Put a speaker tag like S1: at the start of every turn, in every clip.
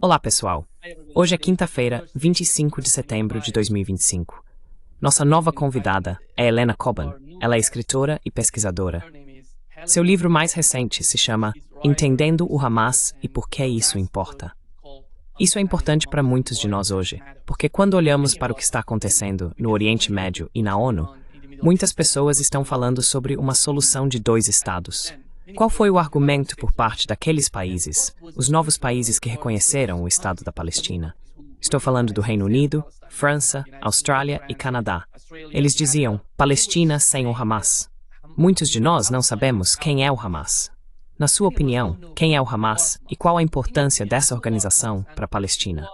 S1: Olá, pessoal. Hoje é quinta-feira, 25 de setembro de 2025. Nossa nova convidada é Helena Cobham. Ela é escritora e pesquisadora. Seu livro mais recente se chama Entendendo o Hamas e por que isso importa. Isso é importante para muitos de nós hoje, porque quando olhamos para o que está acontecendo no Oriente Médio e na ONU, muitas pessoas estão falando sobre uma solução de dois estados. Qual foi o argumento por parte daqueles países, os novos países que reconheceram o Estado da Palestina? Estou falando do Reino Unido, França, Austrália e Canadá. Eles diziam, Palestina sem o Hamas. Muitos de nós não sabemos quem é o Hamas. Na sua opinião, quem é o Hamas e qual a importância dessa organização para a Palestina?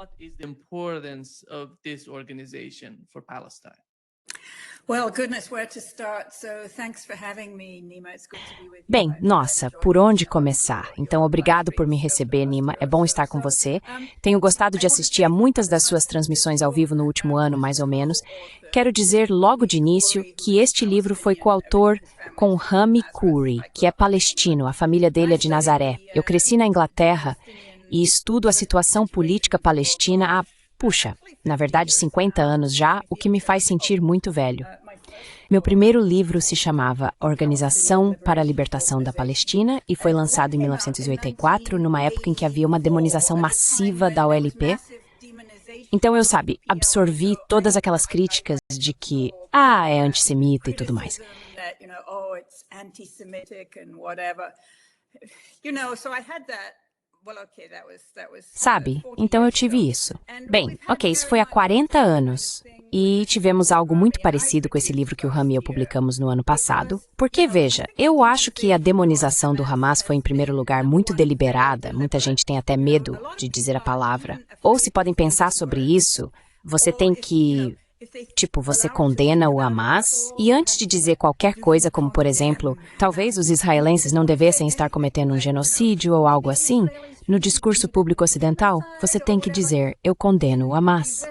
S2: Bem, nossa, por onde começar? Então, obrigado por me receber, Nima. É bom estar com você. Tenho gostado de assistir a muitas das suas transmissões ao vivo no último ano, mais ou menos. Quero dizer logo de início que este livro foi coautor com Rami Khouri, que é palestino, a família dele é de Nazaré. Eu cresci na Inglaterra e estudo a situação política palestina há, na verdade 50 anos já, o que me faz sentir muito velho. Meu primeiro livro se chamava Organização para a Libertação da Palestina e foi lançado em 1984, numa época em que havia uma demonização massiva da OLP. Então eu, absorvi todas aquelas críticas de que, é antissemita e tudo mais. Então eu tive isso. Bem, isso foi há 40 anos. E tivemos algo muito parecido com esse livro que o Rami e eu publicamos no ano passado. Porque, veja, eu acho que a demonização do Hamas foi, em primeiro lugar, muito deliberada. Muita gente tem até medo de dizer a palavra. Ou se podem pensar sobre isso, você tem que... você condena o Hamas e antes de dizer qualquer coisa, como por exemplo, talvez os israelenses não devessem estar cometendo um genocídio ou algo assim, no discurso público ocidental, você tem que dizer, eu condeno o Hamas.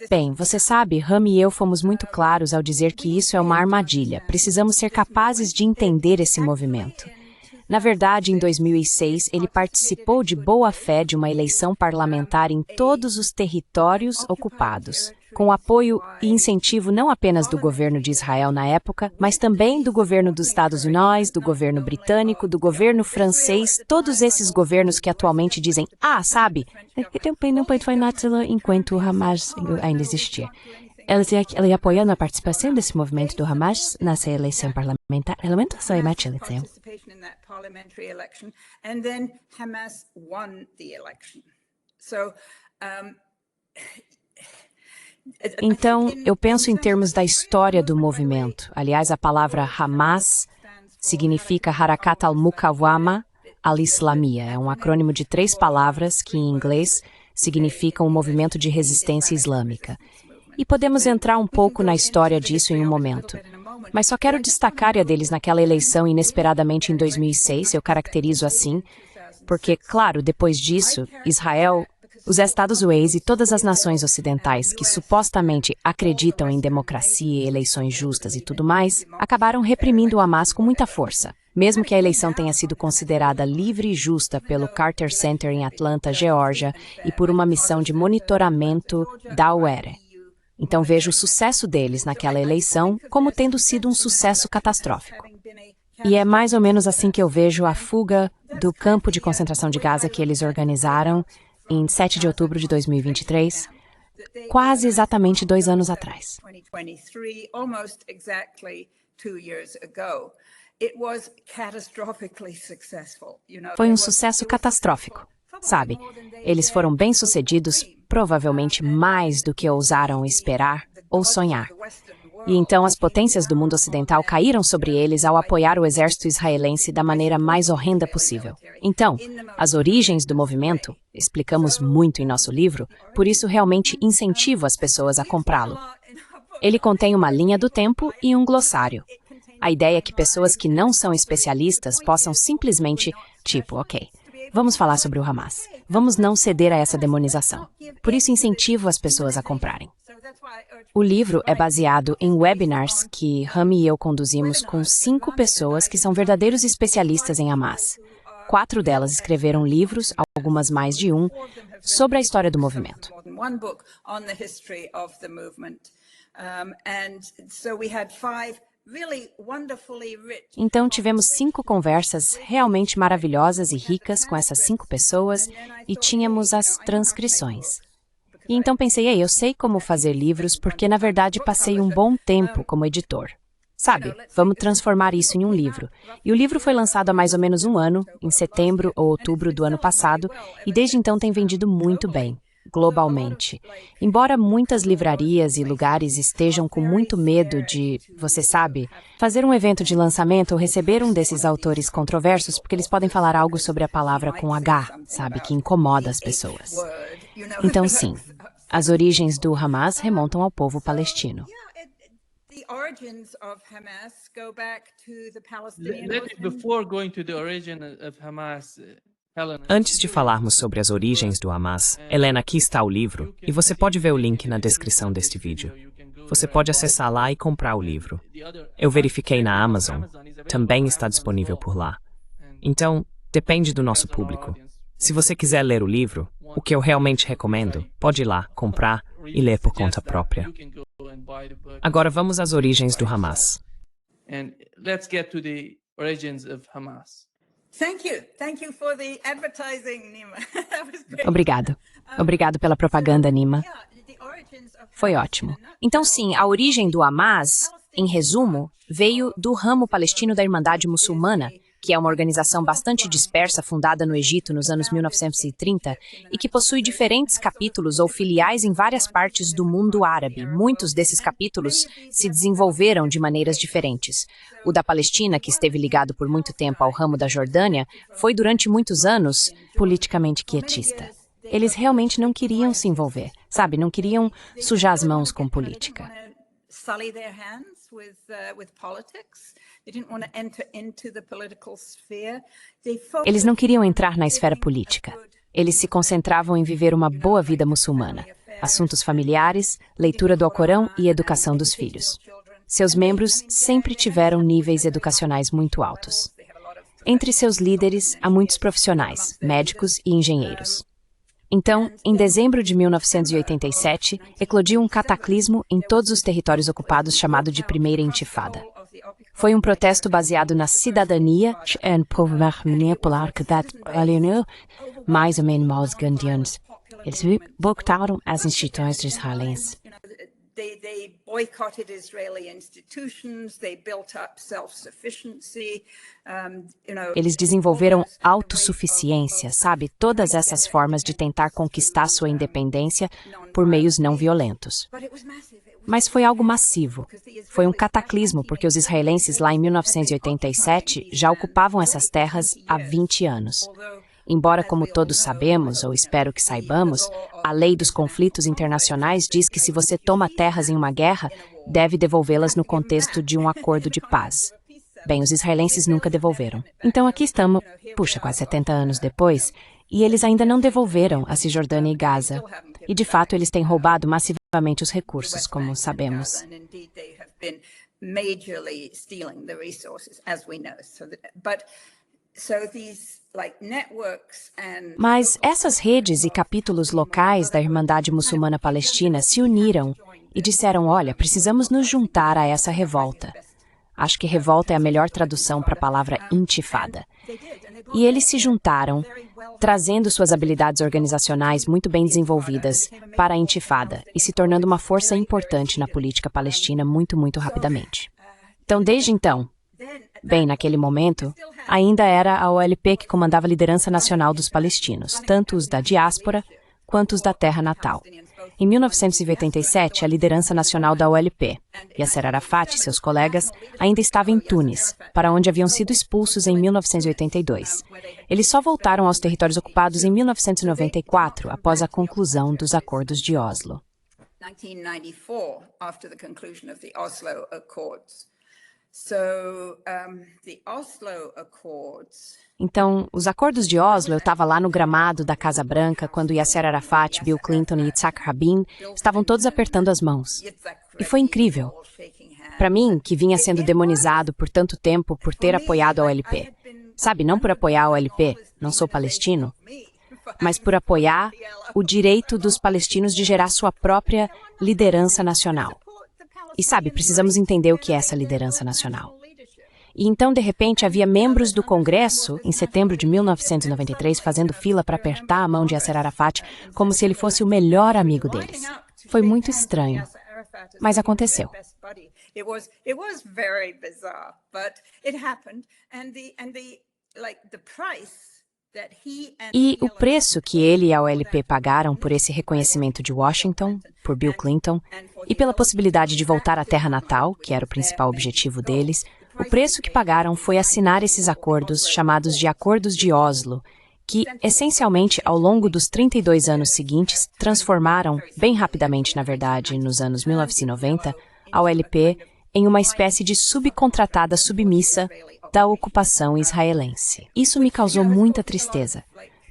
S2: Bem, você sabe, Rami e eu fomos muito claros ao dizer que isso é uma armadilha. Precisamos ser capazes de entender esse movimento. Na verdade, em 2006, ele participou de boa fé de uma eleição parlamentar em todos os territórios ocupados, com apoio e incentivo não apenas do governo de Israel na época, mas também do governo dos Estados Unidos, do governo britânico, do governo francês, todos esses governos que atualmente dizem, não foi nada enquanto o Hamas ainda existia. Ele apoiando a participação desse movimento do Hamas nessa eleição parlamentar. Então, eu penso em termos da história do movimento. Aliás, a palavra Hamas significa Harakat al-Muqawama al-Islamiyya. É um acrônimo de 3 palavras que, em inglês, significam o movimento de resistência islâmica. E podemos entrar um pouco na história disso em um momento. Mas só quero destacar a deles naquela eleição inesperadamente em 2006, eu caracterizo assim, porque, claro, depois disso, Israel, os Estados Unidos e todas as nações ocidentais que supostamente acreditam em democracia, eleições justas e tudo mais, acabaram reprimindo o Hamas com muita força. Mesmo que a eleição tenha sido considerada livre e justa pelo Carter Center em Atlanta, Geórgia, e por uma missão de monitoramento da UERE. Então vejo o sucesso deles naquela eleição como tendo sido um sucesso catastrófico. E é mais ou menos assim que eu vejo a fuga do campo de concentração de Gaza que eles organizaram em 7 de outubro de 2023, quase exatamente 2 anos atrás. Foi um sucesso catastrófico. Eles foram bem-sucedidos, provavelmente mais do que ousaram esperar ou sonhar. E então as potências do mundo ocidental caíram sobre eles ao apoiar o exército israelense da maneira mais horrenda possível. Então, as origens do movimento, explicamos muito em nosso livro, por isso realmente incentivo as pessoas a comprá-lo. Ele contém uma linha do tempo e um glossário. A ideia é que pessoas que não são especialistas possam simplesmente, Vamos falar sobre o Hamas. Vamos não ceder a essa demonização. Por isso, incentivo as pessoas a comprarem. O livro é baseado em webinars que Rami e eu conduzimos com 5 pessoas que são verdadeiros especialistas em Hamas. 4 delas escreveram livros, algumas mais de um, sobre a história do movimento. Então, tivemos 5 conversas realmente maravilhosas e ricas com essas 5 pessoas e tínhamos as transcrições. E então pensei, eu sei como fazer livros porque, na verdade, passei um bom tempo como editor. Sabe, vamos transformar isso em um livro. E o livro foi lançado há mais ou menos um ano, em setembro ou outubro do ano passado, e desde então tem vendido muito bem, globalmente. Embora muitas livrarias e lugares estejam com muito medo de, você sabe, fazer um evento de lançamento ou receber um desses autores controversos, porque eles podem falar algo sobre a palavra com H, sabe, que incomoda as pessoas. Então, sim, as origens do Hamas remontam ao povo palestino.
S1: Antes de falarmos sobre as origens do Hamas, Helena, aqui está o livro, e você pode ver o link na descrição deste vídeo. Você pode acessar lá e comprar o livro. Eu verifiquei na Amazon, também está disponível por lá. Então, depende do nosso público. Se você quiser ler o livro, o que eu realmente recomendo, pode ir lá, comprar e ler por conta própria. Agora vamos às origens do Hamas.
S2: Obrigado pela propaganda, Nima. Foi ótimo. Então, sim, a origem do Hamas, em resumo, veio do ramo palestino da Irmandade Muçulmana, que é uma organização bastante dispersa fundada no Egito nos anos 1930 e que possui diferentes capítulos ou filiais em várias partes do mundo árabe. Muitos desses capítulos se desenvolveram de maneiras diferentes. O da Palestina, que esteve ligado por muito tempo ao ramo da Jordânia, foi durante muitos anos politicamente quietista. Eles realmente não queriam se envolver, sabe? Não queriam sujar as mãos com política. Eles não queriam entrar na esfera política. Eles se concentravam em viver uma boa vida muçulmana, assuntos familiares, leitura do Alcorão e educação dos filhos. Seus membros sempre tiveram níveis educacionais muito altos. Entre seus líderes, há muitos profissionais, médicos e engenheiros. Então, em dezembro de 1987, eclodiu um cataclismo em todos os territórios ocupados chamado de Primeira Intifada. Foi um protesto baseado na cidadania mais ou menos os gandianos. Eles boicotaram as instituições israelenses.
S3: They boycotted Israeli institutions, they built up self-sufficiency,
S2: Eles desenvolveram autossuficiência, sabe? Todas essas formas de tentar conquistar sua independência por meios não violentos. Mas foi algo massivo. Foi um cataclismo, porque os israelenses lá em 1987 já ocupavam essas terras há 20 anos. Embora, como todos sabemos, ou espero que saibamos, a lei dos conflitos internacionais diz que se você toma terras em uma guerra, deve devolvê-las no contexto de um acordo de paz. Bem, os israelenses nunca devolveram. Então aqui estamos, quase 70 anos depois, e eles ainda não devolveram a Cisjordânia e Gaza. E de fato eles têm roubado massivamente os recursos, como sabemos. Mas essas redes e capítulos locais da Irmandade Muçulmana Palestina se uniram e disseram, olha, precisamos nos juntar a essa revolta. Acho que revolta é a melhor tradução para a palavra intifada. E eles se juntaram, trazendo suas habilidades organizacionais muito bem desenvolvidas para a intifada e se tornando uma força importante na política palestina muito rapidamente. Então, desde então, bem, naquele momento, ainda era a OLP que comandava a liderança nacional dos palestinos, tanto os da diáspora quanto os da terra natal. Em 1987, a liderança nacional da OLP, Yasser Arafat e seus colegas, ainda estava em Tunis, para onde haviam sido expulsos em 1982. Eles só voltaram aos territórios ocupados em 1994, após a conclusão dos Acordos de Oslo. Então, os acordos de Oslo, eu estava lá no gramado da Casa Branca quando Yasser Arafat, Bill Clinton e Yitzhak Rabin estavam todos apertando as mãos. E foi incrível. Para mim, que vinha sendo demonizado por tanto tempo por ter apoiado a OLP. Sabe, não por apoiar a OLP, não sou palestino, mas por apoiar o direito dos palestinos de gerar sua própria liderança nacional. E sabe, precisamos entender o que é essa liderança nacional. E então, de repente, havia membros do Congresso, em setembro de 1993, fazendo fila para apertar a mão de Yasser Arafat como se ele fosse o melhor amigo deles. Foi muito estranho, mas aconteceu. E o preço que ele e a OLP pagaram por esse reconhecimento de Washington, por Bill Clinton, e pela possibilidade de voltar à terra natal, que era o principal objetivo deles, o preço que pagaram foi assinar esses acordos, chamados de Acordos de Oslo, que, essencialmente, ao longo dos 32 anos seguintes, transformaram, bem rapidamente, na verdade, nos anos 1990, a OLP em uma espécie de subcontratada submissa da ocupação israelense. Isso me causou muita tristeza,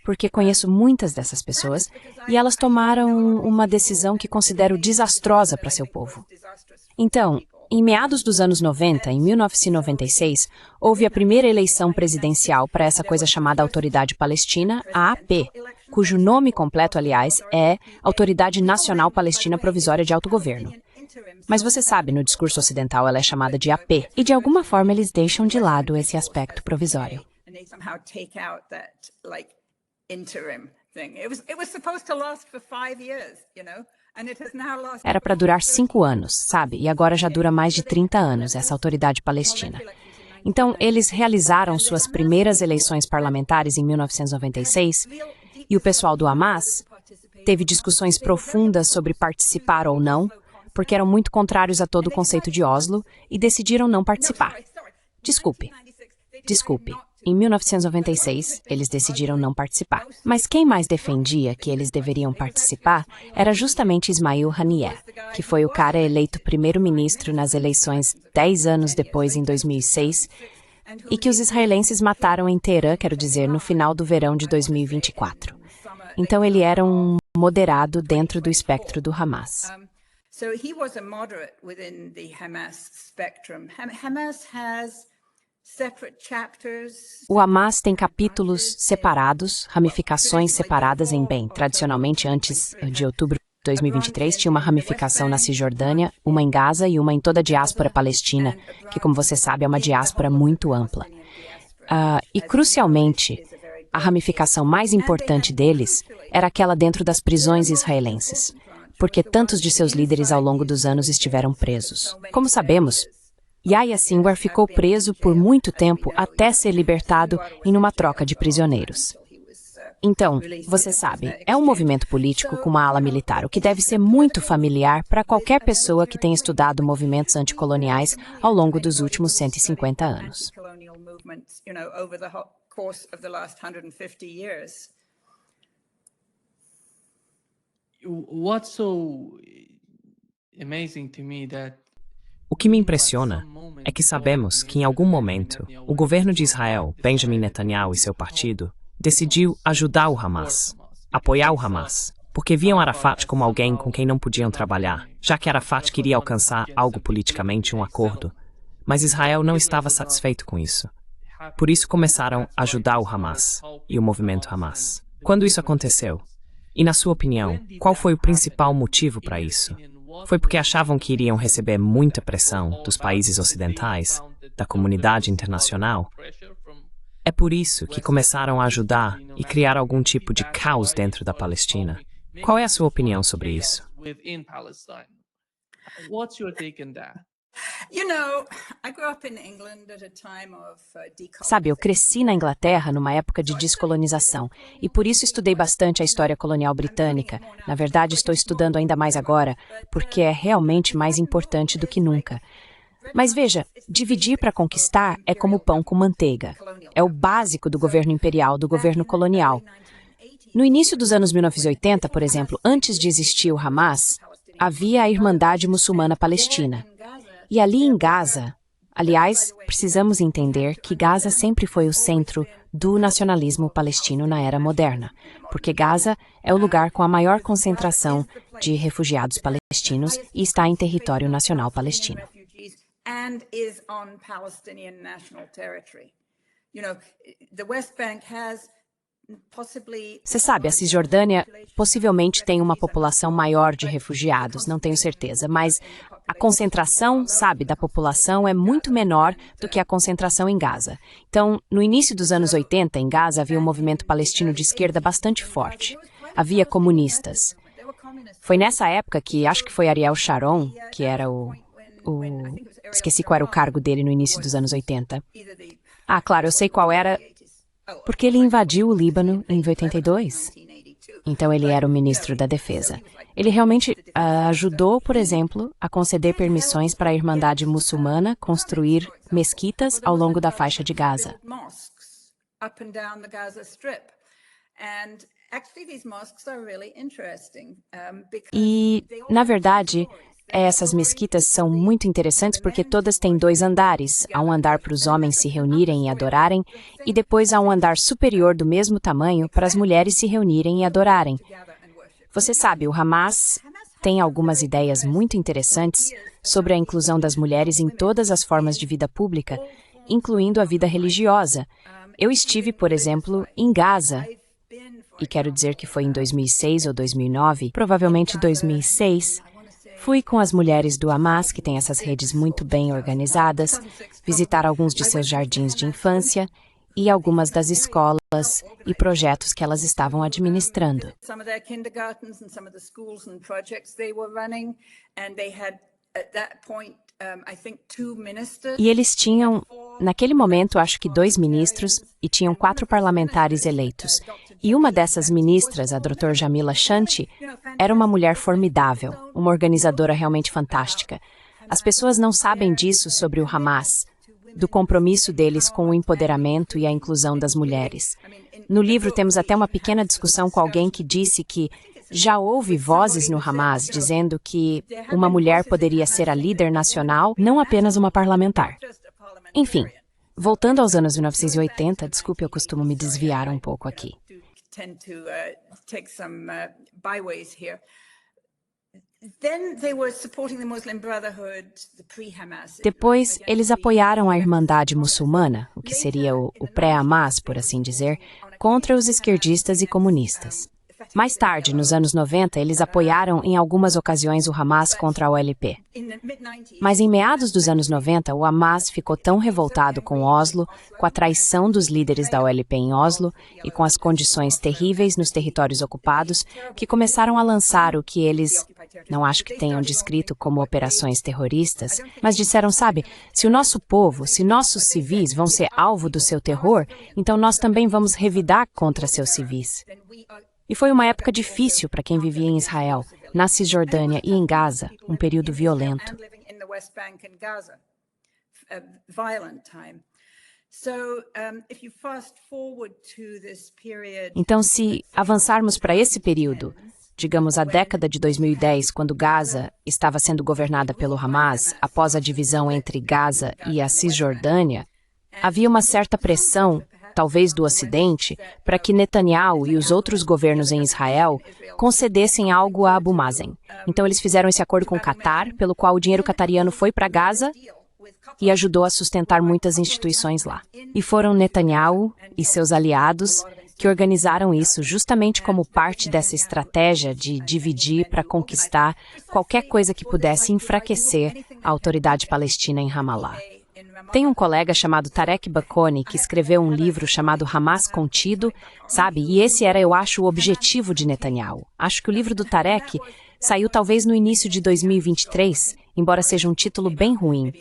S2: porque conheço muitas dessas pessoas e elas tomaram uma decisão que considero desastrosa para seu povo. Então, em meados dos anos 90, em 1996, houve a primeira eleição presidencial para essa coisa chamada Autoridade Palestina, a AP, cujo nome completo, aliás, é Autoridade Nacional Palestina Provisória de Autogoverno. Mas você sabe, no discurso ocidental ela é chamada de AP, e de alguma forma eles deixam de lado esse aspecto provisório. Era para durar 5 anos, sabe? E agora já dura mais de 30 anos, essa autoridade palestina. Então, eles realizaram suas primeiras eleições parlamentares em 1996, e o pessoal do Hamas teve discussões profundas sobre participar ou não, porque eram muito contrários a todo o conceito de Oslo, e decidiram não participar. Desculpe. Em 1996, eles decidiram não participar. Mas quem mais defendia que eles deveriam participar era justamente Ismail Haniyeh, que foi o cara eleito primeiro-ministro nas eleições 10 anos depois, em 2006, e que os israelenses mataram em Teherã, quero dizer, no final do verão de 2024. Então ele era um moderado dentro do espectro do Hamas.
S3: So he was a moderate within the Hamas spectrum. Hamas has separate chapters.
S2: O Hamas tem capítulos separados, ramificações separadas em bem. Tradicionalmente, antes de outubro de 2023, tinha uma ramificação na Cisjordânia, uma em Gaza e uma em toda a diáspora palestina, que, como você sabe, é uma diáspora muito ampla. E, crucialmente, a ramificação mais importante deles era aquela dentro das prisões israelenses, porque tantos de seus líderes ao longo dos anos estiveram presos. Como sabemos, Yahya Sinwar ficou preso por muito tempo até ser libertado em uma troca de prisioneiros. Então, você sabe, é um movimento político com uma ala militar, o que deve ser muito familiar para qualquer pessoa que tenha estudado movimentos anticoloniais ao longo dos últimos 150 anos.
S1: O que me impressiona é que sabemos que em algum momento o governo de Israel, Benjamin Netanyahu e seu partido, decidiu ajudar o Hamas, apoiar o Hamas, porque viam Arafat como alguém com quem não podiam trabalhar, já que Arafat queria alcançar algo politicamente, um acordo, mas Israel não estava satisfeito com isso. Por isso começaram a ajudar o Hamas e o movimento Hamas. Quando isso aconteceu? E, na sua opinião, qual foi o principal motivo para isso? Foi porque achavam que iriam receber muita pressão dos países ocidentais, da comunidade internacional? É por isso que começaram a ajudar e criar algum tipo de caos dentro da Palestina? Qual é a sua opinião sobre isso?
S2: Sabe, eu cresci na Inglaterra numa época de descolonização e por isso estudei bastante a história colonial britânica. Na verdade, estou estudando ainda mais agora, porque é realmente mais importante do que nunca. Mas veja, dividir para conquistar é como pão com manteiga. É o básico do governo imperial, do governo colonial. No início dos anos 1980, por exemplo, antes de existir o Hamas, havia a Irmandade Muçulmana Palestina. E ali em Gaza, Aliás, precisamos entender que Gaza sempre foi o centro do nacionalismo palestino na era moderna, porque Gaza é o lugar com a maior concentração de refugiados palestinos e está em território nacional palestino.
S3: And is on Palestinian national territory. You know, the West Bank has possibly.
S2: Você sabe, a Cisjordânia possivelmente tem uma população maior de refugiados, não tenho certeza, mas a concentração, sabe, da população é muito menor do que a concentração em Gaza. Então, no início dos anos 80, em Gaza, havia um movimento palestino de esquerda bastante forte. Havia comunistas. Foi nessa época que, acho que foi Ariel Sharon, que era esqueci qual era o cargo dele no início dos anos 80. Ah, claro, eu sei qual era, porque ele invadiu o Líbano em 82. Então ele era o ministro da Defesa. Ele realmente ajudou, por exemplo, a conceder permissões para a Irmandade Muçulmana construir mesquitas ao longo da faixa de Gaza. E, na verdade, essas mesquitas são muito interessantes porque todas têm 2 andares. Há um andar para os homens se reunirem e adorarem, e depois há um andar superior do mesmo tamanho para as mulheres se reunirem e adorarem. Você sabe, o Hamas tem algumas ideias muito interessantes sobre a inclusão das mulheres em todas as formas de vida pública, incluindo a vida religiosa. Eu estive, por exemplo, em Gaza, e quero dizer que foi em 2006 ou 2009, provavelmente 2006, fui com as mulheres do Hamas, que têm essas redes muito bem organizadas, visitar alguns de seus jardins de infância e algumas das escolas e projetos que elas estavam administrando. E eles tinham, naquele momento, acho que 2 ministros e tinham 4 parlamentares eleitos. E uma dessas ministras, a Dr. Jamila Shanti, era uma mulher formidável, uma organizadora realmente fantástica. As pessoas não sabem disso sobre o Hamas, do compromisso deles com o empoderamento e a inclusão das mulheres. No livro temos até uma pequena discussão com alguém que disse que já houve vozes no Hamas dizendo que uma mulher poderia ser a líder nacional, não apenas uma parlamentar. Enfim, voltando aos anos 1980, desculpe, eu costumo me desviar um pouco aqui. Depois, eles apoiaram a Irmandade Muçulmana, o que seria o pré-Hamas, por assim dizer, contra os esquerdistas e comunistas. Mais tarde, nos anos 90, eles apoiaram em algumas ocasiões o Hamas contra a OLP. Mas em meados dos anos 90, o Hamas ficou tão revoltado com Oslo, com a traição dos líderes da OLP em Oslo e com as condições terríveis nos territórios ocupados, que começaram a lançar o que eles, não acho que tenham descrito como operações terroristas, mas disseram, sabe, se o nosso povo, se nossos civis vão ser alvo do seu terror, então nós também vamos revidar contra seus civis. E foi uma época difícil para quem vivia em Israel, na Cisjordânia e em Gaza, um período violento. Então, se avançarmos para esse período, digamos a década de 2010, quando Gaza estava sendo governada pelo Hamas, após a divisão entre Gaza e a Cisjordânia, havia uma certa pressão, talvez do Ocidente, para que Netanyahu e os outros governos em Israel concedessem algo a Abu Mazen. Então eles fizeram esse acordo com o Catar, pelo qual o dinheiro catariano foi para Gaza e ajudou a sustentar muitas instituições lá. E foram Netanyahu e seus aliados que organizaram isso justamente como parte dessa estratégia de dividir para conquistar qualquer coisa que pudesse enfraquecer a autoridade palestina em Ramallah. Tem um colega chamado Tarek Bakoni que escreveu um livro chamado Hamas Contido, sabe? E esse era, eu acho, o objetivo de Netanyahu. Acho que o livro do Tarek saiu talvez no início de 2023, embora seja um título bem ruim.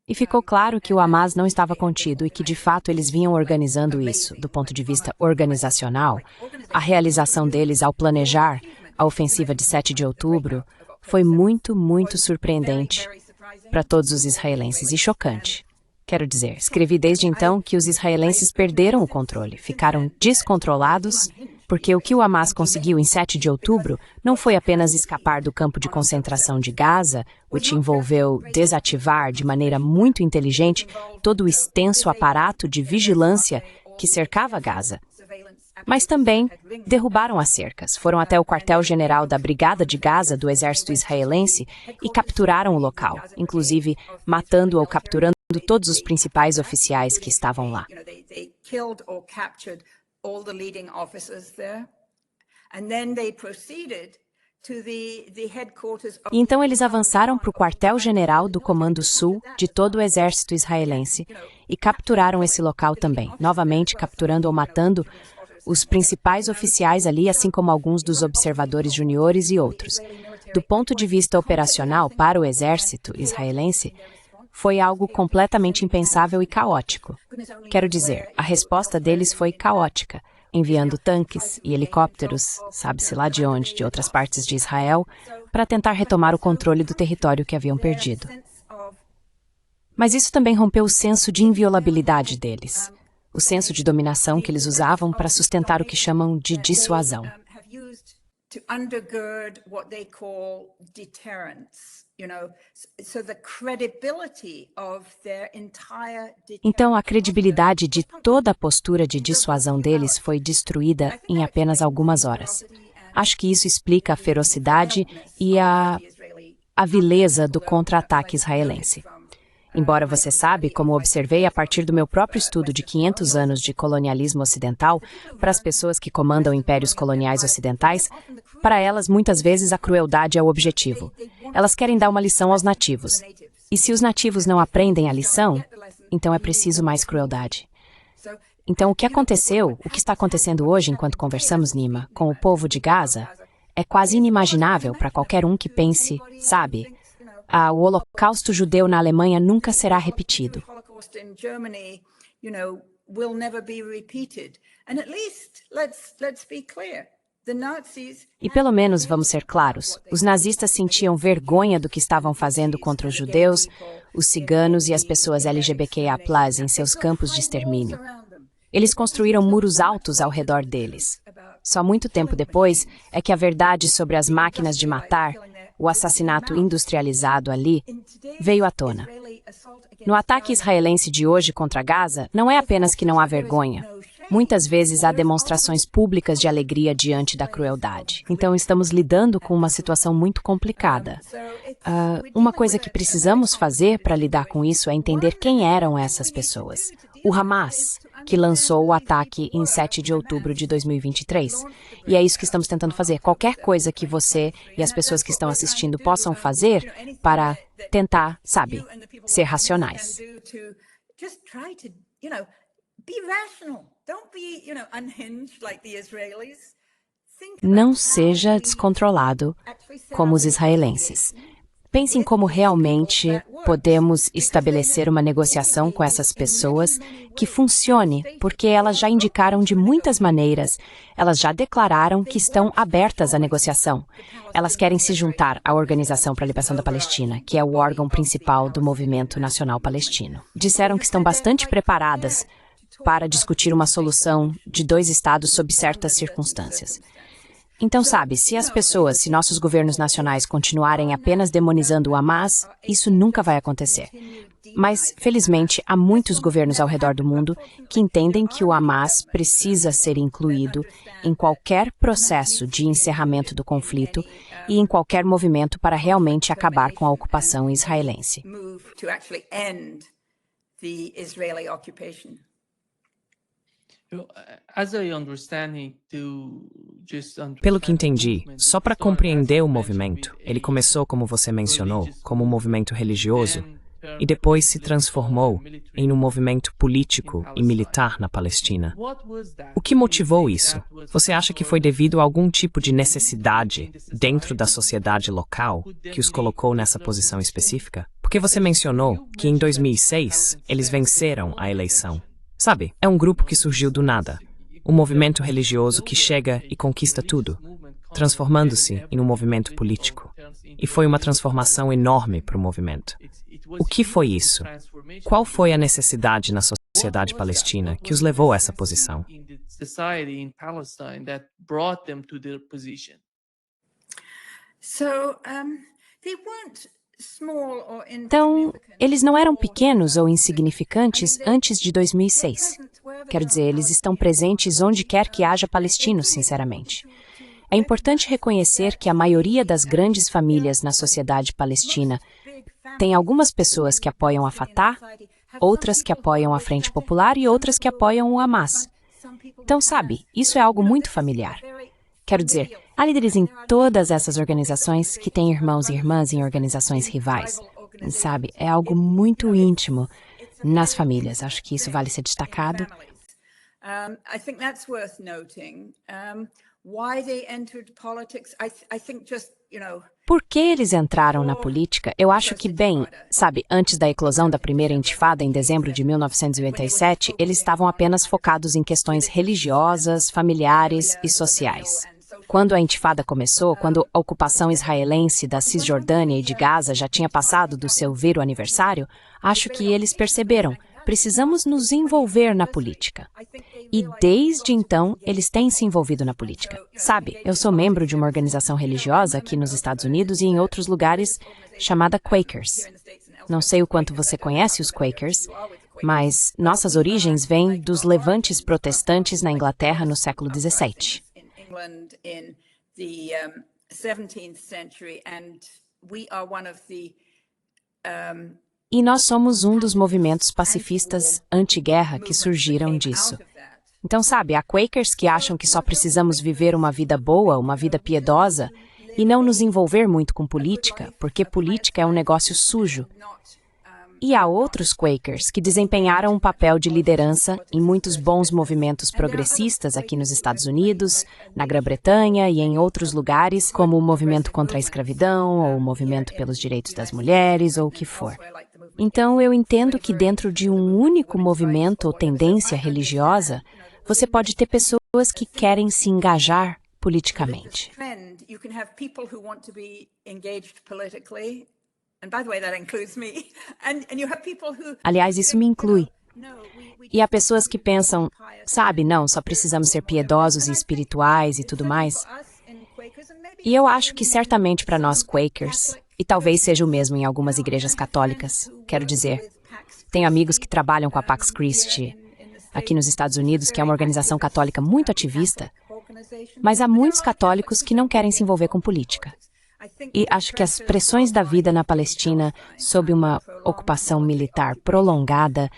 S2: E ficou claro que o Hamas não estava contido e que, de fato, eles vinham organizando isso, do ponto de vista organizacional. A realização deles ao planejar a ofensiva de 7 de outubro foi muito, muito surpreendente para todos os israelenses e chocante. Quero dizer, escrevi desde então que os israelenses perderam o controle, ficaram descontrolados, porque o que o Hamas conseguiu em 7 de outubro não foi apenas escapar do campo de concentração de Gaza, o que envolveu desativar de maneira muito inteligente todo o extenso aparato de vigilância que cercava Gaza, mas também derrubaram as cercas, foram até o quartel-general da Brigada de Gaza do exército israelense e capturaram o local, inclusive matando ou capturando todos os principais oficiais que estavam lá. E então eles avançaram para o quartel-general do Comando Sul de todo o exército israelense e capturaram esse local também, novamente capturando ou matando os principais oficiais ali, assim como alguns dos observadores juniores e outros. Do ponto de vista operacional para o exército israelense, foi algo completamente impensável e caótico. Quero dizer, a resposta deles foi caótica, enviando tanques e helicópteros, sabe-se lá de onde, de outras partes de Israel, para tentar retomar o controle do território que haviam perdido. Mas isso também rompeu o senso de inviolabilidade deles, o senso de dominação que eles usavam para sustentar o que chamam de dissuasão. Então, a credibilidade de toda a postura de dissuasão deles foi destruída em apenas algumas horas. Acho que isso explica a ferocidade e a vileza do contra-ataque israelense. Embora você sabe, como observei a partir do meu próprio estudo de 500 anos de colonialismo ocidental, para as pessoas que comandam impérios coloniais ocidentais, para elas muitas vezes a crueldade é o objetivo. Elas querem dar uma lição aos nativos. E se os nativos não aprendem a lição, então é preciso mais crueldade. Então o que aconteceu, o que está acontecendo hoje enquanto conversamos, Nima, com o povo de Gaza, é quase inimaginável para qualquer um que pense, sabe, o Holocausto judeu na Alemanha nunca será repetido. E pelo menos, vamos ser claros, os nazistas sentiam vergonha do que estavam fazendo contra os judeus, os ciganos e as pessoas LGBTQIA+, em seus campos de extermínio. Eles construíram muros altos ao redor deles. Só muito tempo depois é que a verdade sobre as máquinas de matar, o assassinato industrializado ali, veio à tona. No ataque israelense de hoje contra Gaza, não é apenas que não há vergonha. Muitas vezes há demonstrações públicas de alegria diante da crueldade. Então estamos lidando com uma situação muito complicada. Uma coisa que precisamos fazer para lidar com isso é entender quem eram essas pessoas. O Hamas, que lançou o ataque em 7 de outubro de 2023. E é isso que estamos tentando fazer. Qualquer coisa que você e as pessoas que estão assistindo possam fazer para tentar, sabe, ser racionais. Não seja descontrolado como os israelenses. Pense em como realmente podemos estabelecer uma negociação com essas pessoas que funcione, porque elas já indicaram de muitas maneiras, elas já declararam que estão abertas à negociação. Elas querem se juntar à Organização para a Libertação da Palestina, que é o órgão principal do Movimento Nacional Palestino. Disseram que estão bastante preparadas para discutir uma solução de 2 estados sob certas circunstâncias. Então, sabe, se nossos governos nacionais continuarem apenas demonizando o Hamas, isso nunca vai acontecer. Mas, felizmente, há muitos governos ao redor do mundo que entendem que o Hamas precisa ser incluído em qualquer processo de encerramento do conflito e em qualquer movimento para realmente acabar com a ocupação israelense.
S1: Pelo que entendi, só para compreender o movimento, ele começou, como você mencionou, como um movimento religioso e depois se transformou em um movimento político e militar na Palestina. O que motivou isso? Você acha que foi devido a algum tipo de necessidade dentro da sociedade local que os colocou nessa posição específica? Porque você mencionou que em 2006 eles venceram a eleição. Sabe, é um grupo que surgiu do nada, um movimento religioso que chega e conquista tudo, transformando-se em um movimento político. E foi uma transformação enorme para o movimento. O que foi isso? Qual foi a necessidade na sociedade palestina que os levou a essa posição?
S4: society in Palestine that brought them to their position?
S3: So they weren't small or
S2: Então,
S3: insignificant.
S2: eles não eram pequenos ou insignificantes antes de 2006. Quero dizer, eles estão presentes onde quer que haja palestinos, sinceramente. É importante reconhecer que a maioria das grandes famílias na sociedade palestina tem algumas pessoas que apoiam a Fatah, outras que apoiam a Frente Popular e outras que apoiam o Hamas. Então, sabe, isso é algo muito familiar. Quero dizer, há líderes em todas essas organizações que têm irmãos e irmãs em organizações rivais. Sabe, é algo muito íntimo nas famílias. Acho que isso vale ser destacado.
S3: I think that's worth noting. Why they entered politics, I think just,
S2: Por que eles entraram na política? Eu acho que, bem, sabe, antes da eclosão da primeira intifada em dezembro de 1987, eles estavam apenas focados em questões religiosas, familiares e sociais. Quando a intifada começou, quando a ocupação israelense da Cisjordânia e de Gaza já tinha passado do seu vero aniversário, acho que eles perceberam, precisamos nos envolver na política. E desde então, eles têm se envolvido na política. Sabe, eu sou membro de uma organização religiosa aqui nos Estados Unidos e em outros lugares chamada Quakers. Não sei o quanto você conhece os Quakers, mas nossas origens vêm dos levantes protestantes na Inglaterra no século XVII.
S3: England in the 17th century, and we are one of the
S2: E nós somos um dos movimentos pacifistas anti-guerra que surgiram disso. Então, sabe, há Quakers que acham que só precisamos viver uma vida boa, uma vida piedosa, e não nos envolver muito com política, porque política é um negócio sujo. E há outros Quakers que desempenharam um papel de liderança em muitos bons movimentos progressistas aqui nos Estados Unidos, na Grã-Bretanha e em outros lugares, como o movimento contra a escravidão, ou o movimento pelos direitos das mulheres, ou o que for. Então, eu entendo que dentro de um único movimento ou tendência religiosa, você pode ter pessoas que querem se engajar politicamente.
S3: you can have people who want to be engaged politically. And by the way, that includes me. And you have people who...
S2: Aliás, isso me inclui. E há pessoas que pensam, sabe, não, só precisamos ser piedosos e espirituais e tudo mais. E eu acho que certamente para nós Quakers, e talvez seja o mesmo em algumas igrejas católicas, quero dizer, tenho amigos que trabalham com a Pax Christi aqui nos Estados Unidos, que é uma organização católica muito ativista, mas há muitos católicos que não querem se envolver com política. E acho que as pressões da vida na Palestina, sob uma ocupação militar prolongada,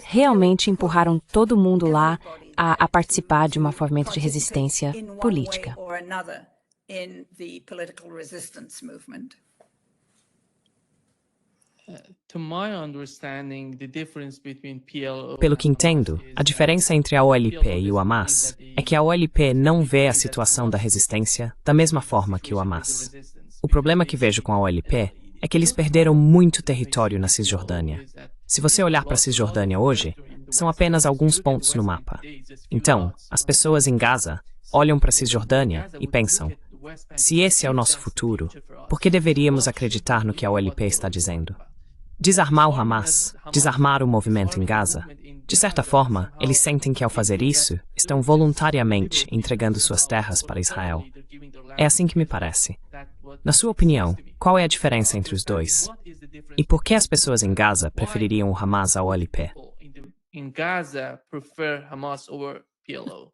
S2: realmente empurraram todo mundo lá a participar de um movimento de resistência política.
S1: Pelo que entendo, a diferença entre a OLP e o Hamas é que a OLP não vê a situação da resistência da mesma forma que o Hamas. O problema que vejo com a OLP é que eles perderam muito território na Cisjordânia. Se você olhar para a Cisjordânia hoje, são apenas alguns pontos no mapa. Então, as pessoas em Gaza olham para a Cisjordânia e pensam, se esse é o nosso futuro, por que deveríamos acreditar no que a OLP está dizendo? Desarmar o Hamas, desarmar o movimento em Gaza, de certa forma, eles sentem que ao fazer isso, estão voluntariamente entregando suas terras para Israel. É assim que me parece. Na sua opinião, qual é a diferença entre os dois? E por que as pessoas em Gaza prefeririam o Hamas ao OLP?
S4: In Gaza prefer Hamas over PLO?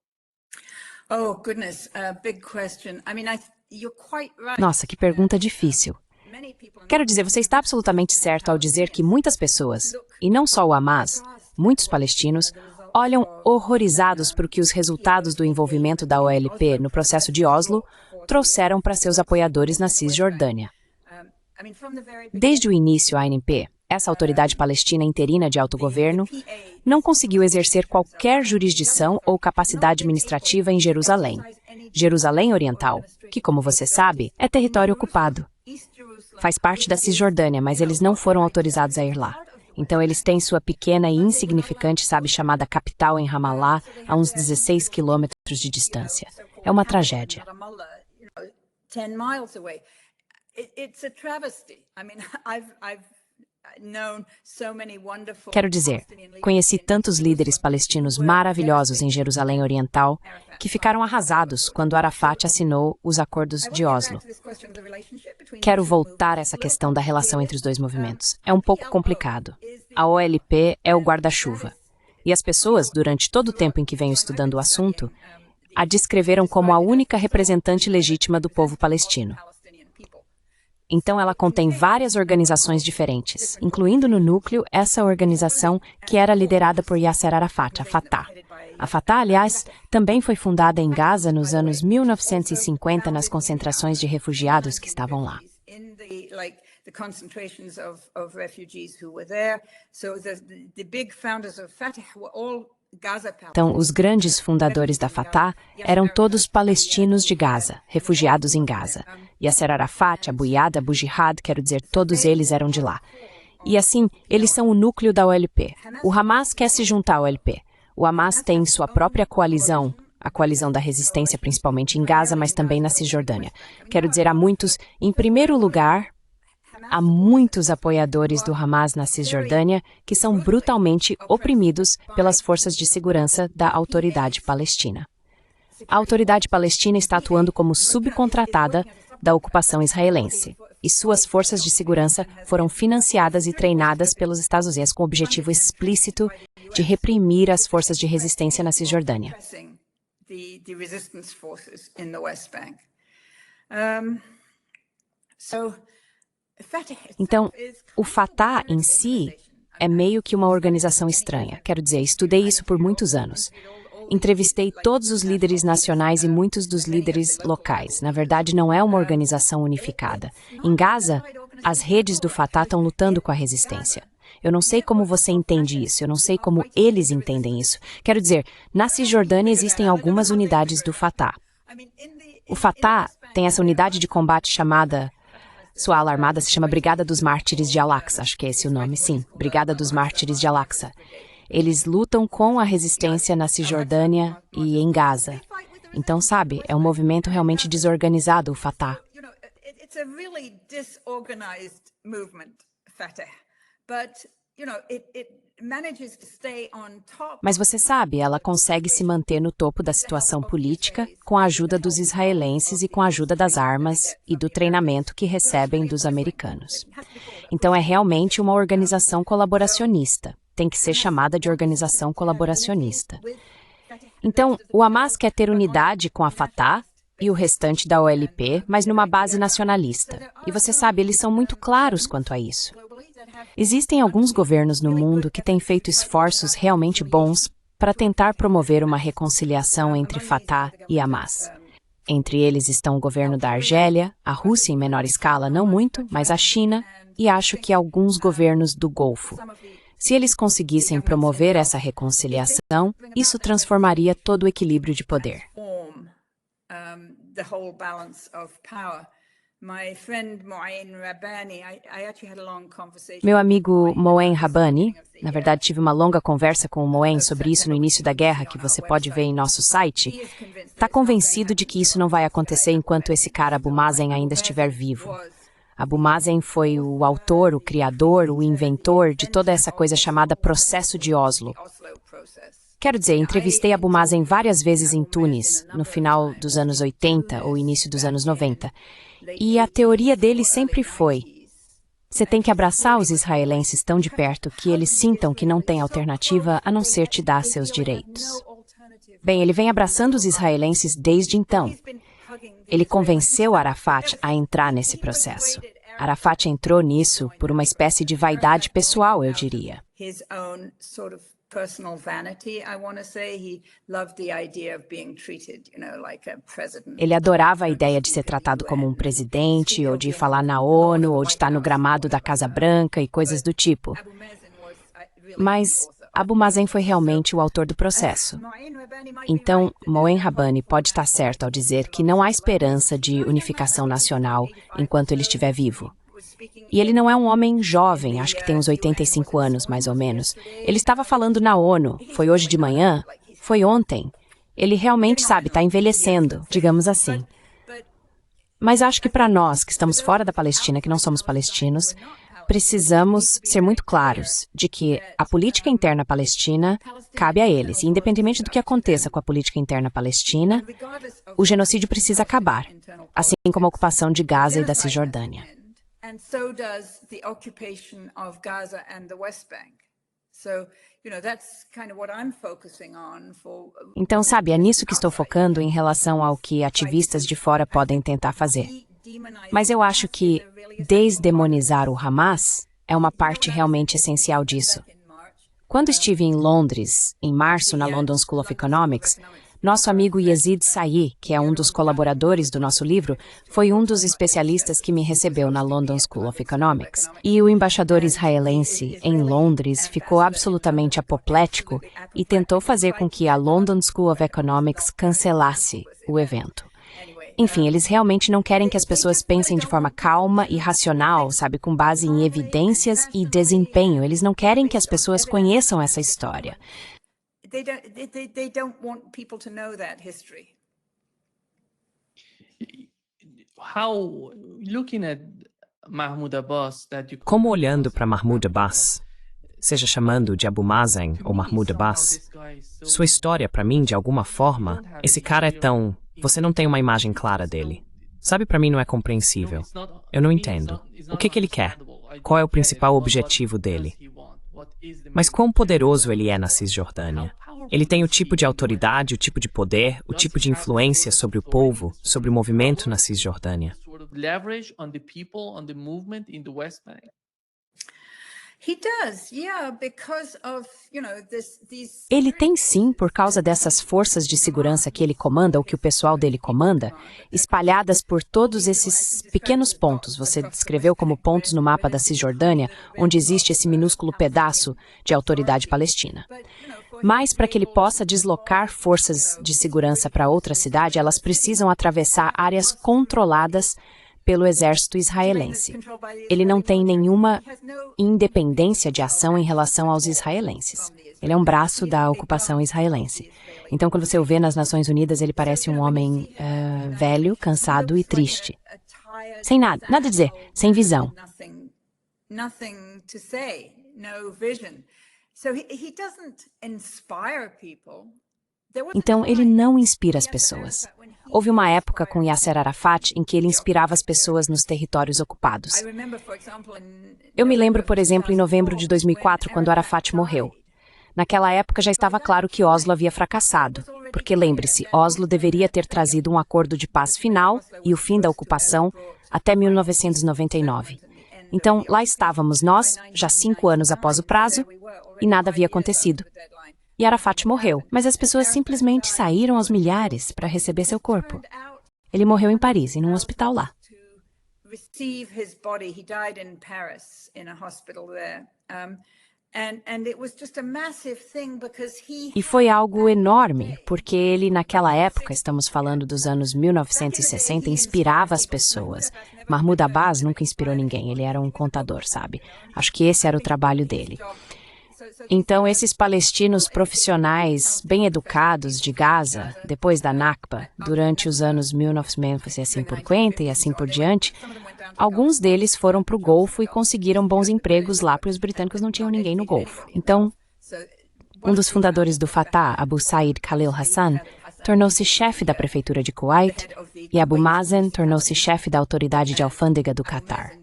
S3: Oh, goodness, big question. I mean, you're quite right.
S2: Nossa, que pergunta difícil. Quero dizer, você está absolutamente certo ao dizer que muitas pessoas, e não só o Hamas, muitos palestinos, olham horrorizados para o que os resultados do envolvimento da OLP no processo de Oslo trouxeram para seus apoiadores na Cisjordânia. Desde o início, a ANP, essa autoridade palestina interina de autogoverno, não conseguiu exercer qualquer jurisdição ou capacidade administrativa em Jerusalém, Jerusalém Oriental, que, como você sabe, é território ocupado. Faz parte da Cisjordânia, mas eles não foram autorizados a ir lá. Então, eles têm sua pequena e insignificante, chamada capital em Ramallah, a uns 16 quilômetros de distância. É uma tragédia.
S3: 10 miles away. It's a travesty. I mean,
S2: Quero dizer, conheci tantos líderes palestinos maravilhosos em Jerusalém Oriental que ficaram arrasados quando Arafat assinou os acordos de Oslo. Quero voltar a essa questão da relação entre os dois movimentos. É um pouco complicado. A OLP é o guarda-chuva. E as pessoas, durante todo o tempo em que venho estudando o assunto, a descreveram como a única representante legítima do povo palestino. Então, ela contém várias organizações diferentes, incluindo no núcleo essa organização que era liderada por Yasser Arafat, a Fatah. A Fatah, aliás, também foi fundada em Gaza nos anos 1950 nas concentrações de refugiados que estavam lá. Então, os grandes fundadores da Fatah eram todos palestinos de Gaza, refugiados em Gaza. Yasser Arafat, Abu Yad, Abu Jihad, quero dizer, todos eles eram de lá. E assim, eles são o núcleo da OLP. O Hamas quer se juntar à OLP. O Hamas tem sua própria coalizão, a coalizão da resistência principalmente em Gaza, mas também na Cisjordânia. Quero dizer, há muitos, em primeiro lugar, há muitos apoiadores do Hamas na Cisjordânia que são brutalmente oprimidos pelas forças de segurança da Autoridade Palestina. A Autoridade Palestina está atuando como subcontratada da ocupação israelense, e suas forças de segurança foram financiadas e treinadas pelos Estados Unidos com o objetivo explícito de reprimir as forças de resistência na Cisjordânia. Então, o Fatah em si é meio que uma organização estranha. Quero dizer, estudei isso por muitos anos. Entrevistei todos os líderes nacionais e muitos dos líderes locais. Na verdade, não é uma organização unificada. Em Gaza, as redes do Fatah estão lutando com a resistência. Eu não sei como você entende isso, eu não sei como eles entendem isso. Quero dizer, na Cisjordânia existem algumas unidades do Fatah. O Fatah tem essa unidade de combate chamada... Sua ala armada se chama Brigada dos Mártires de Al-Aqsa, acho que é esse o nome, sim, Brigada dos Mártires de Al-Aqsa. Eles lutam com a resistência na Cisjordânia e em Gaza. Então, sabe, é um movimento realmente desorganizado, o Fatah. Mas você sabe, ela consegue se manter no topo da situação política com a ajuda dos israelenses e com a ajuda das armas e do treinamento que recebem dos americanos. Então é realmente uma organização colaboracionista. Tem que ser chamada de organização colaboracionista. Então, o Hamas quer ter unidade com a Fatah e o restante da OLP, mas numa base nacionalista. E você sabe, eles são muito claros quanto a isso. Existem alguns governos no mundo que têm feito esforços realmente bons para tentar promover uma reconciliação entre Fatah e Hamas. Entre eles estão o governo da Argélia, a Rússia em menor escala, não muito, mas a China e acho que alguns governos do Golfo. Se eles conseguissem promover essa reconciliação, isso transformaria todo o equilíbrio de poder. Meu amigo Moen Rabbani, na verdade tive uma longa conversa com o Moen sobre isso no início da guerra, que você pode ver em nosso site, está convencido de que isso não vai acontecer enquanto esse cara Abu Mazen ainda estiver vivo. Abu Mazen foi o autor, o criador, o inventor de toda essa coisa chamada Processo de Oslo. Quero dizer, entrevistei Abu Mazen várias vezes em Tunis, no final dos anos 80 ou início dos anos 90. E a teoria dele sempre foi: você tem que abraçar os israelenses tão de perto que eles sintam que não tem alternativa a não ser te dar seus direitos. Bem, ele vem abraçando os israelenses desde então. Ele convenceu Arafat a entrar nesse processo. Arafat entrou nisso por uma espécie de vaidade pessoal, eu diria. Ele adorava a ideia de ser tratado como um presidente, ou de falar na ONU, ou de estar no gramado da Casa Branca e coisas do tipo. Mas Abu Mazen foi realmente o autor do processo. Então, Moen Rabbani pode estar certo ao dizer que não há esperança de unificação nacional enquanto ele estiver vivo. E ele não é um homem jovem, acho que tem uns 85 anos, mais ou menos. Ele estava falando na ONU, foi hoje de manhã, foi ontem. Ele realmente, sabe, está envelhecendo, digamos assim. Mas acho que para nós, que estamos fora da Palestina, que não somos palestinos, precisamos ser muito claros de que a política interna palestina cabe a eles. E, independentemente do que aconteça com a política interna palestina, o genocídio precisa acabar, assim como a ocupação de Gaza e da Cisjordânia.
S3: And so does the occupation of Gaza and the West Bank. So, that's kind of what I'm focusing on for.
S2: Então, sabe, é nisso que estou focando em relação ao que ativistas de fora podem tentar fazer. Mas eu acho que desdemonizar o Hamas é uma parte realmente essencial disso. Quando estive em Londres, em março, na London School of Economics, nosso amigo Yazid Sayi, que é um dos colaboradores do nosso livro, foi um dos especialistas que me recebeu na London School of Economics. E o embaixador israelense em Londres ficou absolutamente apoplético e tentou fazer com que a London School of Economics cancelasse o evento. Enfim, eles realmente não querem que as pessoas pensem de forma calma e racional, sabe, com base em evidências e desempenho. Eles não querem que as pessoas conheçam essa história.
S3: They don't want people to know that history.
S4: How, looking at Mahmoud Abbas,
S1: Como olhando para Mahmoud Abbas, seja chamando de Abu Mazen ou Mahmoud Abbas, sua história, para mim, de alguma forma, esse cara é tão... Você não tem uma imagem clara dele. Sabe, para mim não é compreensível. Eu não entendo. O que ele quer? Qual é o principal objetivo dele? Mas quão poderoso ele é na Cisjordânia? Ele tem o tipo de autoridade, o tipo de poder, o tipo de influência sobre o povo, sobre o movimento na Cisjordânia.
S2: Ele tem sim, por causa dessas forças de segurança que ele comanda, ou que o pessoal dele comanda, espalhadas por todos esses pequenos pontos. Você descreveu como pontos no mapa da Cisjordânia, onde existe esse minúsculo pedaço de autoridade palestina. Mas para que ele possa deslocar forças de segurança para outra cidade, elas precisam atravessar áreas controladas pelo exército israelense. Ele não tem nenhuma independência de ação em relação aos israelenses. Ele é um braço da ocupação israelense. Então, quando você o vê nas Nações Unidas, ele parece um homem velho, cansado e triste. Sem nada a dizer, sem visão. Então, ele não inspira as pessoas. Houve uma época com Yasser Arafat em que ele inspirava as pessoas nos territórios ocupados. Eu me lembro, por exemplo, em novembro de 2004, quando Arafat morreu. Naquela época já estava claro que Oslo havia fracassado, porque lembre-se, Oslo deveria ter trazido um acordo de paz final e o fim da ocupação até 1999. Então, lá estávamos nós, já 5 anos após o prazo, e nada havia acontecido. E Arafat morreu, mas as pessoas simplesmente saíram aos milhares para receber seu corpo. Ele morreu em Paris, em um hospital lá. E foi algo enorme, porque ele, naquela época, estamos falando dos anos 1960, inspirava as pessoas. Mahmoud Abbas nunca inspirou ninguém, ele era um contador, sabe? Acho que esse era o trabalho dele. Então, esses palestinos profissionais bem educados de Gaza, depois da Nakba, durante os anos 1950 e assim por diante, alguns deles foram para o Golfo e conseguiram bons empregos lá, porque os britânicos não tinham ninguém no Golfo. Então, um dos fundadores do Fatah, Abu Said Khalil Hassan, tornou-se chefe da prefeitura de Kuwait e Abu Mazen tornou-se chefe da autoridade de alfândega do Catar.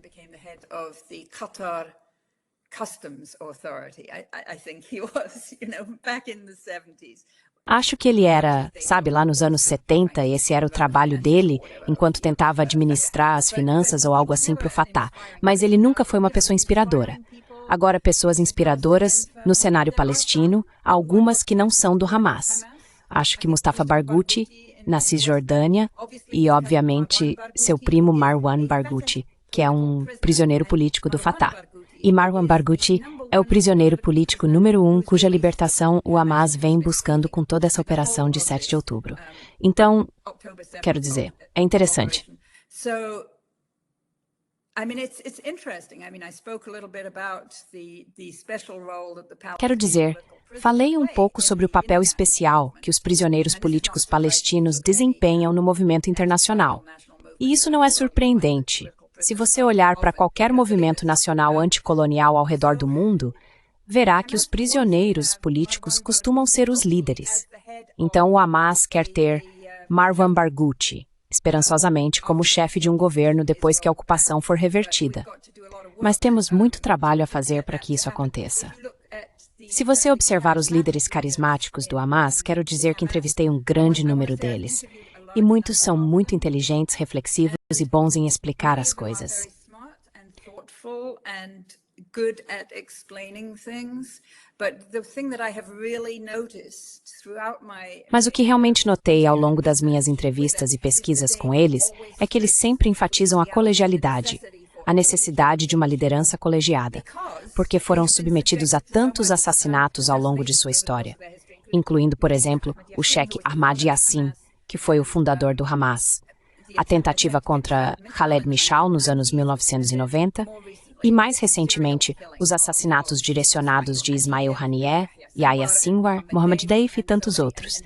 S2: Acho que ele era, sabe, lá nos anos 70, esse era o trabalho dele, enquanto tentava administrar as finanças ou algo assim para o Fatah. Mas ele nunca foi uma pessoa inspiradora. Agora, pessoas inspiradoras no cenário palestino, algumas que não são do Hamas. Acho que Mustafa Barghouti, na Cisjordânia, e, obviamente, seu primo Marwan Barghouti, que é um prisioneiro político do Fatah. E Marwan Barghouti é o prisioneiro político número 1 cuja libertação o Hamas vem buscando com toda essa operação de 7 de outubro. Então, quero dizer, é interessante. Quero dizer, falei um pouco sobre o papel especial que os prisioneiros políticos palestinos desempenham no movimento internacional. E isso não é surpreendente. Se você olhar para qualquer movimento nacional anticolonial ao redor do mundo, verá que os prisioneiros políticos costumam ser os líderes. Então o Hamas quer ter Marwan Barghouti, esperançosamente, como chefe de um governo depois que a ocupação for revertida. Mas temos muito trabalho a fazer para que isso aconteça. Se você observar os líderes carismáticos do Hamas, quero dizer que entrevistei um grande número deles. E muitos são muito inteligentes, reflexivos e bons em explicar as coisas. Mas o que realmente notei ao longo das minhas entrevistas e pesquisas com eles é que eles sempre enfatizam a colegialidade, a necessidade de uma liderança colegiada, porque foram submetidos a tantos assassinatos ao longo de sua história, incluindo, por exemplo, o Sheikh Ahmad Yassin, que foi o fundador do Hamas, a tentativa contra Khaled Mishal nos anos 1990 e, mais recentemente, os assassinatos direcionados de Ismail Haniyeh, Yahya Sinwar, Mohammad Deif e tantos outros.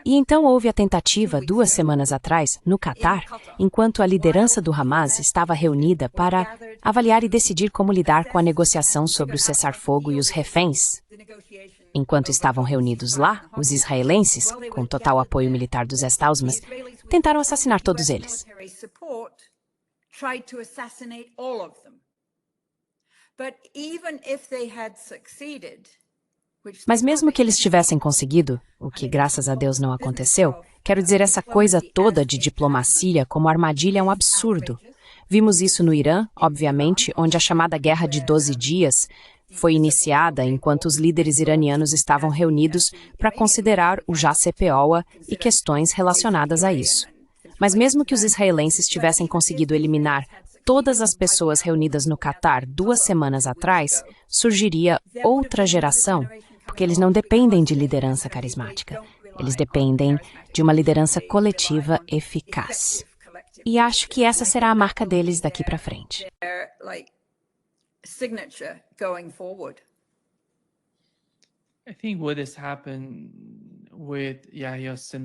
S2: E então houve a tentativa, 2 semanas atrás, no Catar, enquanto a liderança do Hamas estava reunida para avaliar e decidir como lidar com a negociação sobre o cessar-fogo e os reféns. Enquanto estavam reunidos lá, os israelenses, com total apoio militar dos Estados, tentaram assassinar todos eles. Mas mesmo que eles tivessem conseguido, o que graças a Deus não aconteceu, quero dizer, essa coisa toda de diplomacia como armadilha é um absurdo. Vimos isso no Irã, obviamente, onde a chamada Guerra de 12 Dias foi iniciada enquanto os líderes iranianos estavam reunidos para considerar o JCPOA e questões relacionadas a isso. Mas mesmo que os israelenses tivessem conseguido eliminar todas as pessoas reunidas no Catar 2 semanas atrás, surgiria outra geração, porque eles não dependem de liderança carismática. Eles dependem de uma liderança coletiva eficaz. E acho que essa será a marca deles daqui para frente.
S3: Signature going forward.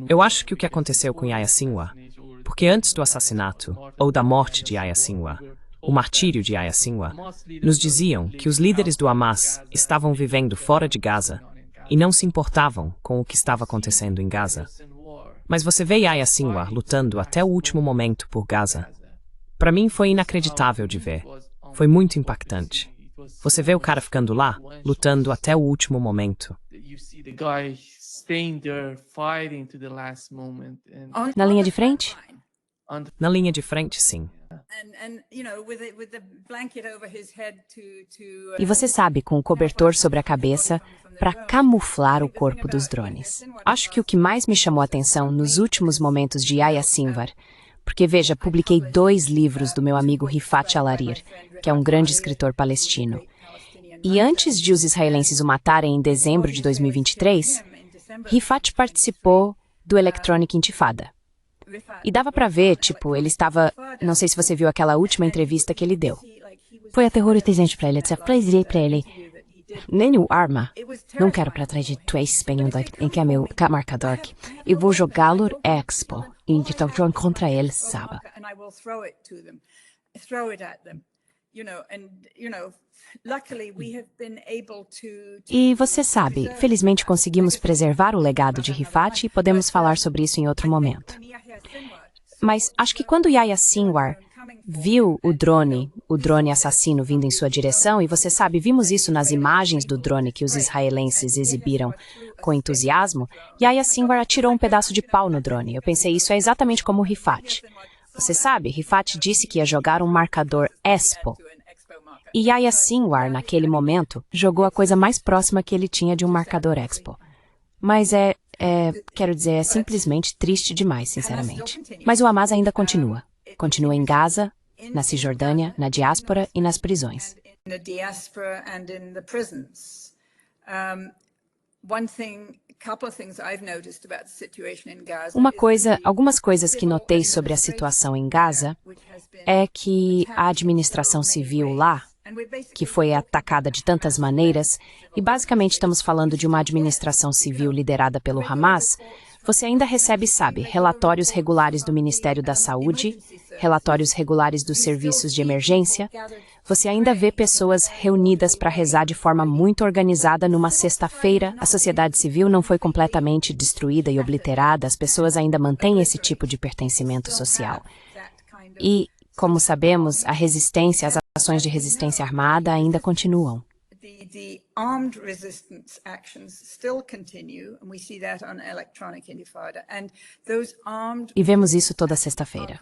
S1: Eu acho que o que aconteceu com Yahya Sinwar, porque antes do assassinato, ou da morte de Yahya Sinwar, o martírio de Yahya Sinwar, nos diziam que os líderes do Hamas estavam vivendo fora de Gaza e não se importavam com o que estava acontecendo em Gaza. Mas você vê Yahya Sinwar lutando até o último momento por Gaza. Para mim foi inacreditável de ver. Foi muito impactante. Você vê o cara ficando lá, lutando até o último momento.
S2: Na linha de frente?
S1: Na linha de frente, sim.
S2: E você sabe, com o cobertor sobre a cabeça, para camuflar o corpo dos drones. Acho que o que mais me chamou a atenção nos últimos momentos de Yahya Sinwar, porque, veja, publiquei 2 livros do meu amigo Rifat Al-Hariri, que é um grande escritor palestino. E antes de os israelenses o matarem em dezembro de 2023, Rifat participou do Electronic Intifada. E dava para ver, tipo, ele estava... Não sei se você viu aquela última entrevista que ele deu. Foi aterrorizante para ele. Eu disse para ele, nenhum arma. Não quero para trás de tu em que é meu marcador aqui. E vou jogá-lo expo. E então contra ele, sabe? E você sabe, felizmente conseguimos preservar o legado de Rifat e podemos falar sobre isso em outro momento. Mas acho que quando Yahya Sinwar viu o drone assassino vindo em sua direção, e você sabe, vimos isso nas imagens do drone que os israelenses exibiram com entusiasmo, Yahya Sinwar atirou um pedaço de pau no drone. Eu pensei, isso é exatamente como o Rifat. Você sabe, Rifat disse que ia jogar um marcador Expo. E Yahya Sinwar, naquele momento, jogou a coisa mais próxima que ele tinha de um marcador Expo. Mas quero dizer, é simplesmente triste demais, sinceramente. Mas o Hamas ainda continua. Continua em Gaza, na Cisjordânia, na diáspora e nas prisões. Algumas coisas que notei sobre a situação em Gaza é que a administração civil lá, que foi atacada de tantas maneiras, e basicamente estamos falando de uma administração civil liderada pelo Hamas, Você ainda recebe, sabe, relatórios regulares do Ministério da Saúde, relatórios regulares dos serviços de emergência. Você ainda vê pessoas reunidas para rezar de forma muito organizada numa sexta-feira. A sociedade civil não foi completamente destruída e obliterada, as pessoas ainda mantêm esse tipo de pertencimento social. E, como sabemos, a resistência, as ações de resistência armada ainda continuam.
S3: The armed resistance actions still continue, and we see that on electronic intifada. And those armed
S2: E vemos isso toda sexta-feira.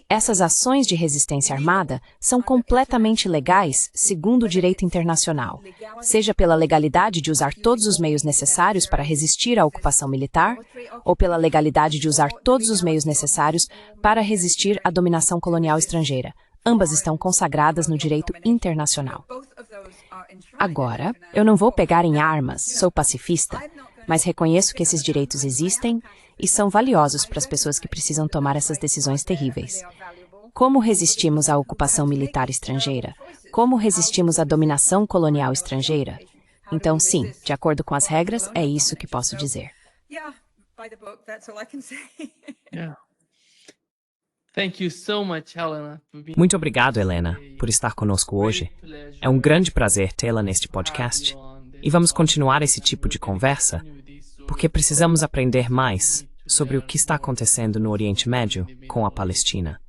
S2: Essas ações de resistência armada são completamente legais, segundo o direito internacional, seja pela legalidade de usar todos os meios necessários para resistir à ocupação militar, ou pela legalidade de usar todos os meios necessários para resistir à dominação colonial estrangeira. Ambas estão consagradas no direito internacional. Agora, eu não vou pegar em armas, sou pacifista, mas reconheço que esses direitos existem e são valiosos para as pessoas que precisam tomar essas decisões terríveis. Como resistimos à ocupação militar estrangeira? Como resistimos à dominação colonial estrangeira? Então, sim, de acordo com as regras, é isso que posso dizer.
S3: yeah, by the book, that's all I can say.
S4: Yeah. Thank you so much, Helena. for being
S1: Muito obrigado, Helena, por estar conosco hoje. É um grande prazer tê-la neste podcast. E vamos continuar esse tipo de conversa, porque precisamos aprender mais sobre o que está acontecendo no Oriente Médio com a Palestina.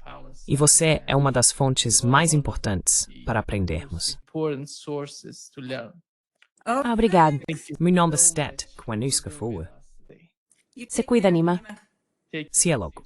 S1: E você é uma das fontes mais importantes para aprendermos.
S4: important sources to learn.
S2: Obrigado.
S1: Meu nome é Stet, Kwanuska Fuwa.
S2: Se cuida, Nima.
S1: Se é logo.